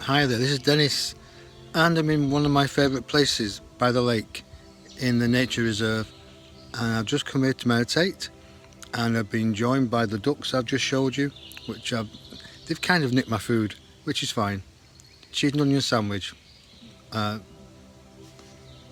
Hi there, this is Dennis, and I'm in one of my favourite places by the lake in the nature reserve. And I've just come here to meditate, and I've been joined by the ducks I've just showed you, they've kind of nicked my food, which is fine. Cheese and onion sandwich. Uh,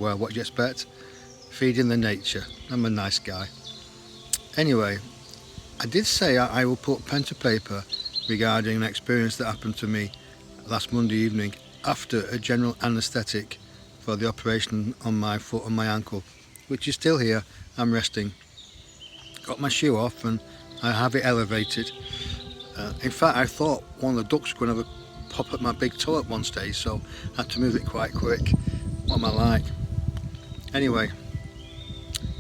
well, what do you expect? Feeding the nature. I'm a nice guy. Anyway, I did say I will put pen to paper regarding an experience that happened to me last Monday evening after a general anaesthetic for the operation on my foot and my ankle, which is still here. I'm resting. Got my shoe off and I have it elevated. In fact, I thought one of the ducks was going to have a pop at my big toe at one stage, so I had to move it quite quick. What am I like? Anyway,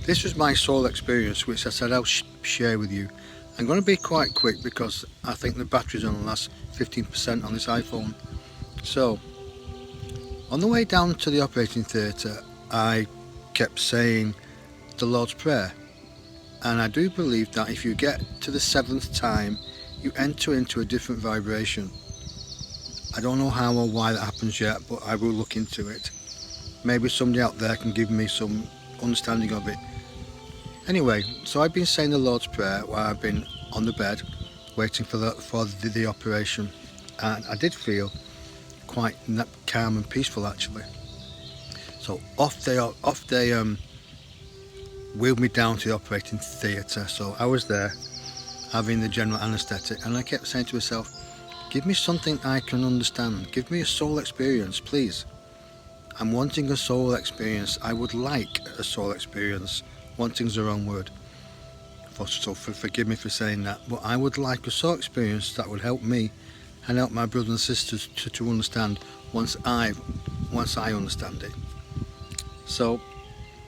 this was my sole experience, which I said I'll share with you. I'm going to be quite quick because I think the battery's on the last 15% on this iPhone. So, on the way down to the operating theatre, I kept saying the Lord's Prayer. And I do believe that if you get to the 7th time, you enter into a different vibration. I don't know how or why that happens yet, but I will look into it. Maybe somebody out there can give me some understanding of it. Anyway, so I've been saying the Lord's Prayer while I've been on the bed waiting for the operation, and I did feel quite calm and peaceful actually. So off they wheeled me down to the operating theatre. So I was there having the general anaesthetic, and I kept saying to myself, give me something I can understand, give me a soul experience, please. I'm wanting a soul experience. I would like a soul experience. Wanting's the wrong word, so forgive me for saying that, but I would like a soul experience that would help me and help my brothers and sisters to understand once I understand it. So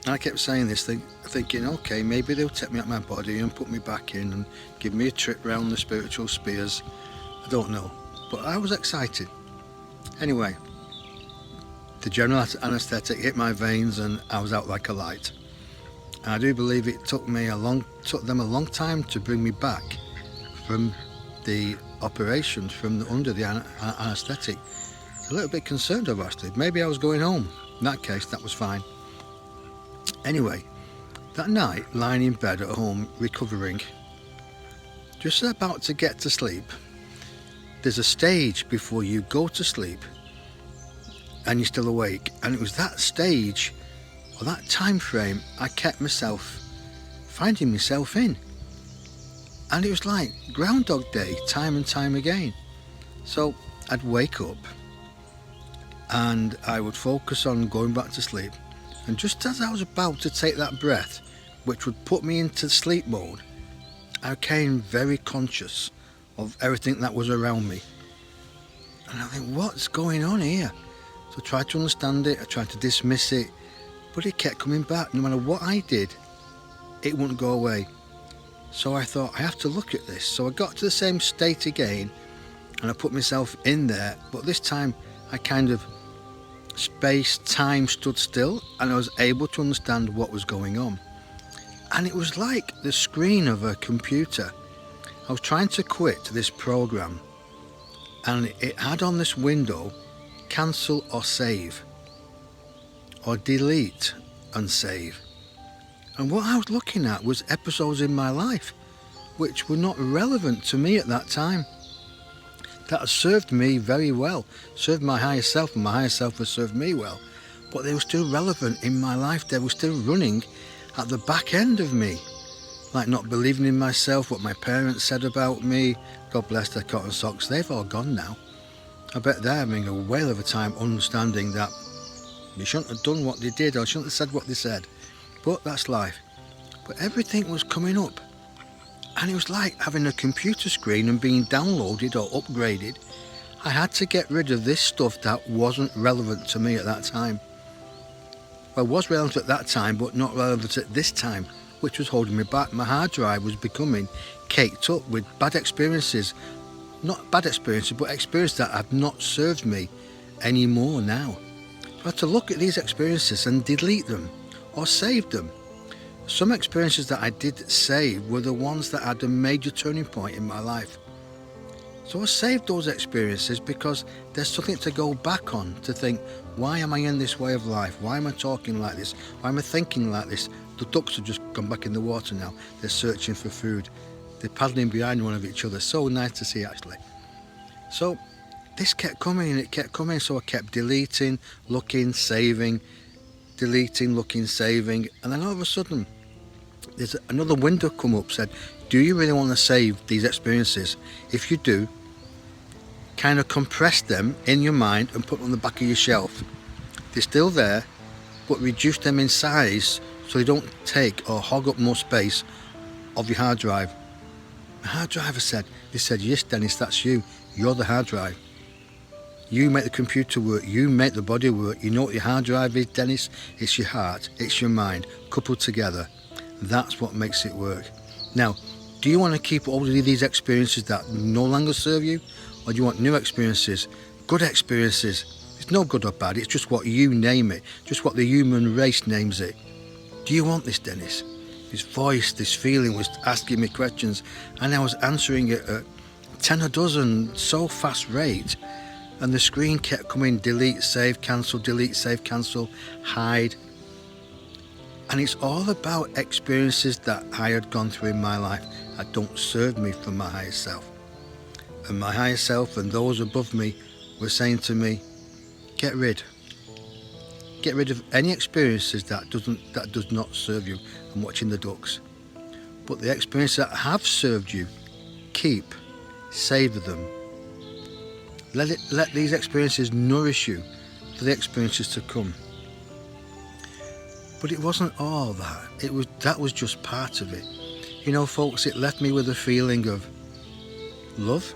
I kept saying this thing, thinking, okay, maybe they'll take me out my body and put me back in and give me a trip round the spiritual spheres. I don't know, but I was excited. Anyway, the general anaesthetic hit my veins and I was out like a light. And I do believe it took them a long time to bring me back from the operation, from under the anaesthetic. A little bit concerned of actually. Maybe I was going home. In that case, that was fine. Anyway, that night, lying in bed at home, recovering, just about to get to sleep, there's a stage before you go to sleep and you're still awake. And it was that stage, or that time frame, I kept finding myself in. And it was like Groundhog Day, time and time again. So I'd wake up and I would focus on going back to sleep. And just as I was about to take that breath, which would put me into sleep mode, I became very conscious of everything that was around me. And I think, what's going on here? So I tried to understand it, I tried to dismiss it, but it kept coming back. No matter what I did, it wouldn't go away. So I thought, I have to look at this. So I got to the same state again, and I put myself in there, but this time I kind of time stood still, and I was able to understand what was going on. And it was like the screen of a computer. I was trying to quit this program, and it had on this window, cancel or save, or delete and save. And what I was looking at was episodes in my life which were not relevant to me at that time. That had served me very well, served my higher self, and my higher self has served me well. But they were still relevant in my life. They were still running at the back end of me. Like not believing in myself, what my parents said about me. God bless their cotton socks, they've all gone now. I bet they're having a whale of a time understanding that they shouldn't have done what they did, or shouldn't have said what they said. But that's life. But everything was coming up. And it was like having a computer screen and being downloaded or upgraded. I had to get rid of this stuff that wasn't relevant to me at that time. Well, it was relevant at that time, but not relevant at this time, which was holding me back. My hard drive was becoming caked up with bad experiences. Not bad experiences, but experiences that have not served me anymore now. So I had to look at these experiences and delete them or save them. Some experiences that I did save were the ones that had a major turning point in my life. So I saved those experiences because there's something to go back on, to think, why am I in this way of life? Why am I talking like this? Why am I thinking like this? The ducks have just gone back in the water now. They're searching for food. They're paddling behind one of each other. So nice to see, actually. So this kept coming and it kept coming. So I kept deleting, looking, saving, deleting, looking, saving. And then all of a sudden, there's another window come up, said, do you really want to save these experiences? If you do, kind of compress them in your mind and put them on the back of your shelf. They're still there, but reduce them in size so they don't take or hog up more space of your hard drive. The hard driver said, yes, Dennis, that's you. You're the hard drive. You make the computer work, you make the body work. You know what your hard drive is, Dennis? It's your heart, it's your mind, coupled together. That's what makes it work. Now, do you want to keep all of these experiences that no longer serve you? Or do you want new experiences, good experiences? It's no good or bad, it's just what you name it, just what the human race names it. Do you want this, Dennis? His voice, this feeling was asking me questions, and I was answering it at 10 a dozen, so fast rate. And the screen kept coming, delete, save, cancel, hide. And it's all about experiences that I had gone through in my life that don't serve me for my higher self. And my higher self and those above me were saying to me, get rid of any experiences that does not serve you. I'm watching the ducks. But the experiences that have served you, keep, savour them. Let these experiences nourish you for the experiences to come. But it wasn't all that. That was just part of it. You know, folks, it left me with a feeling of love.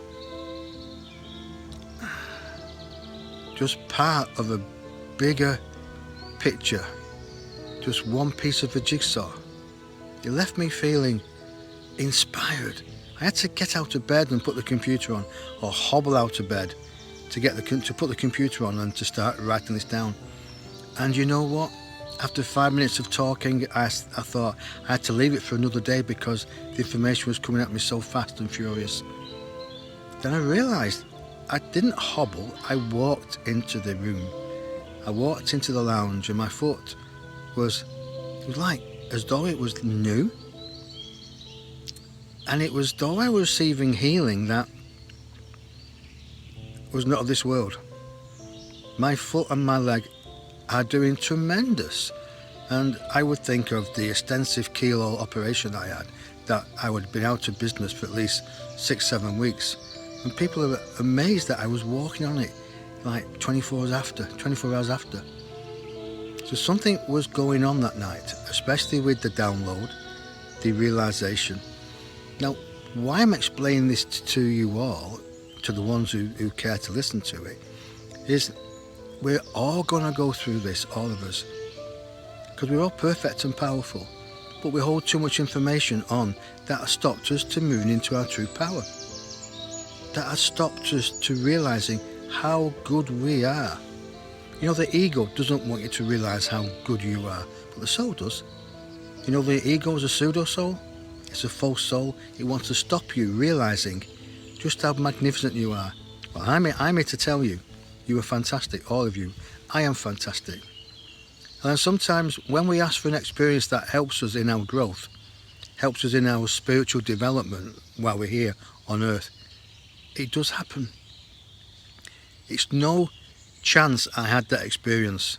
Just part of a bigger picture. Just one piece of a jigsaw. It left me feeling inspired. I had to get out of bed and put the computer on, or hobble out of bed to put the computer on and to start writing this down. And you know what? After 5 minutes of talking, I thought I had to leave it for another day because the information was coming at me so fast and furious. Then I realised I didn't hobble, I walked into the room. I walked into the lounge and my foot was like as though it was new. And it was though I was receiving healing that was not of this world. My foot and my leg are doing tremendous. And I would think of the extensive keyhole operation I had, that I would have been out of business for at least 6-7 weeks. And people are amazed that I was walking on it like 24 hours after. So something was going on that night, especially with the download, the realization. Now, why I'm explaining this to you all, to the ones who care to listen to it, is we're all going to go through this, all of us, because we're all perfect and powerful, but we hold too much information on that has stopped us to moving into our true power. That has stopped us to realizing how good we are. You know, the ego doesn't want you to realize how good you are, but the soul does. You know, the ego is a pseudo soul. It's a false soul. It wants to stop you realizing just how magnificent you are. Well, I'm here to tell you, you are fantastic, all of you. I am fantastic. And sometimes when we ask for an experience that helps us in our growth, helps us in our spiritual development while we're here on earth, it does happen. It's no chance I had that experience.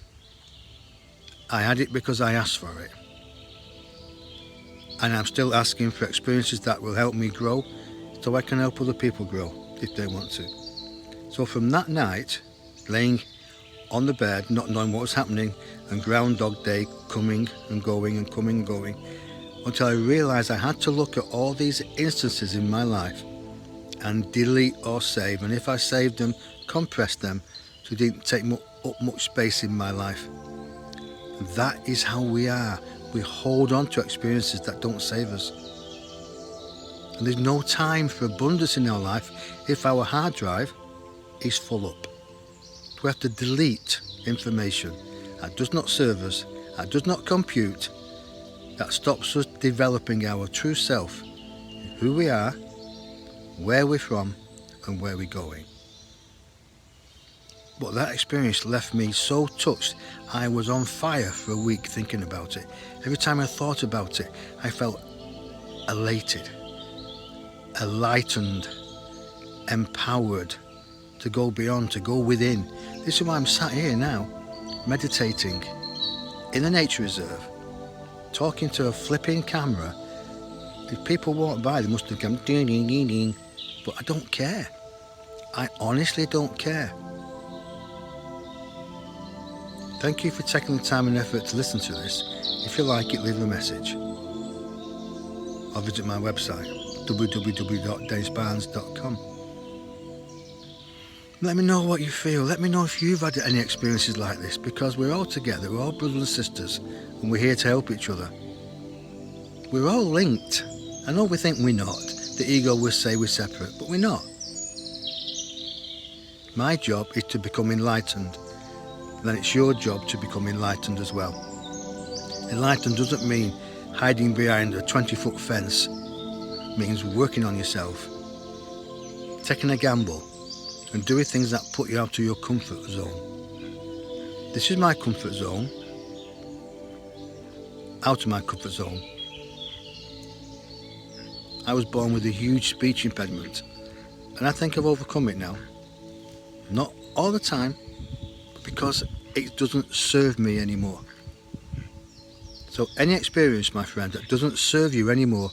I had it because I asked for it. And I'm still asking for experiences that will help me grow so I can help other people grow if they want to. So from that night, laying on the bed, not knowing what was happening, and Groundhog Day coming and going and coming and going, until I realised I had to look at all these instances in my life and delete or save, and if I saved them, compress them so it didn't take up much space in my life. That is how we are. We hold on to experiences that don't save us. And there's no time for abundance in our life if our hard drive is full up. We have to delete information that does not serve us, that does not compute, that stops us developing our true self, who we are, where we're from, and where we're going. But that experience left me so touched. I was on fire for a week thinking about it. Every time I thought about it, I felt elated, enlightened, empowered to go beyond, to go within. This is why I'm sat here now, meditating in a nature reserve, talking to a flipping camera. If people walk by, they must have gone ding ding ding ding, but I don't care. I honestly don't care. Thank you for taking the time and effort to listen to this. If you like it, leave a message or visit my website www.dennisbarnes.com. Let me know what you feel. Let me know if you've had any experiences like this, because we're all together, we're all brothers and sisters, and we're here to help each other. We're all linked. I know we think we're not. The ego will say we're separate, but we're not. My job is to become enlightened. Then it's your job to become enlightened as well. Enlightened doesn't mean hiding behind a 20-foot fence. It means working on yourself, taking a gamble, and doing things that put you out of your comfort zone. This is my comfort zone. Out of my comfort zone. I was born with a huge speech impediment, and I think I've overcome it now. Not all the time, because it doesn't serve me anymore. So any experience, my friend, that doesn't serve you anymore,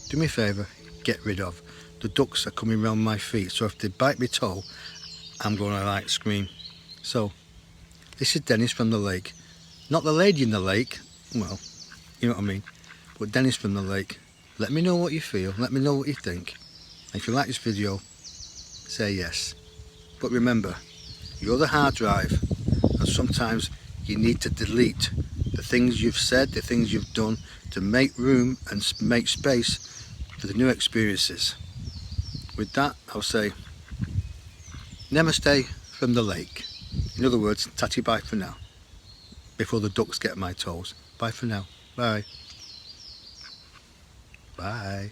do me a favour, get rid of. The ducks are coming round my feet, so if they bite me toe, I'm going to scream. So, this is Dennis from the lake. Not the lady in the lake, well, you know what I mean, but Dennis from the lake. Let me know what you feel, let me know what you think. And if you like this video, say yes. But remember, you're the hard drive, and sometimes you need to delete the things you've said, the things you've done, to make room and make space for the new experiences. With that, I'll say namaste from the lake. In other words, tatty bye for now, before the ducks get my toes. Bye for now. Bye. Bye.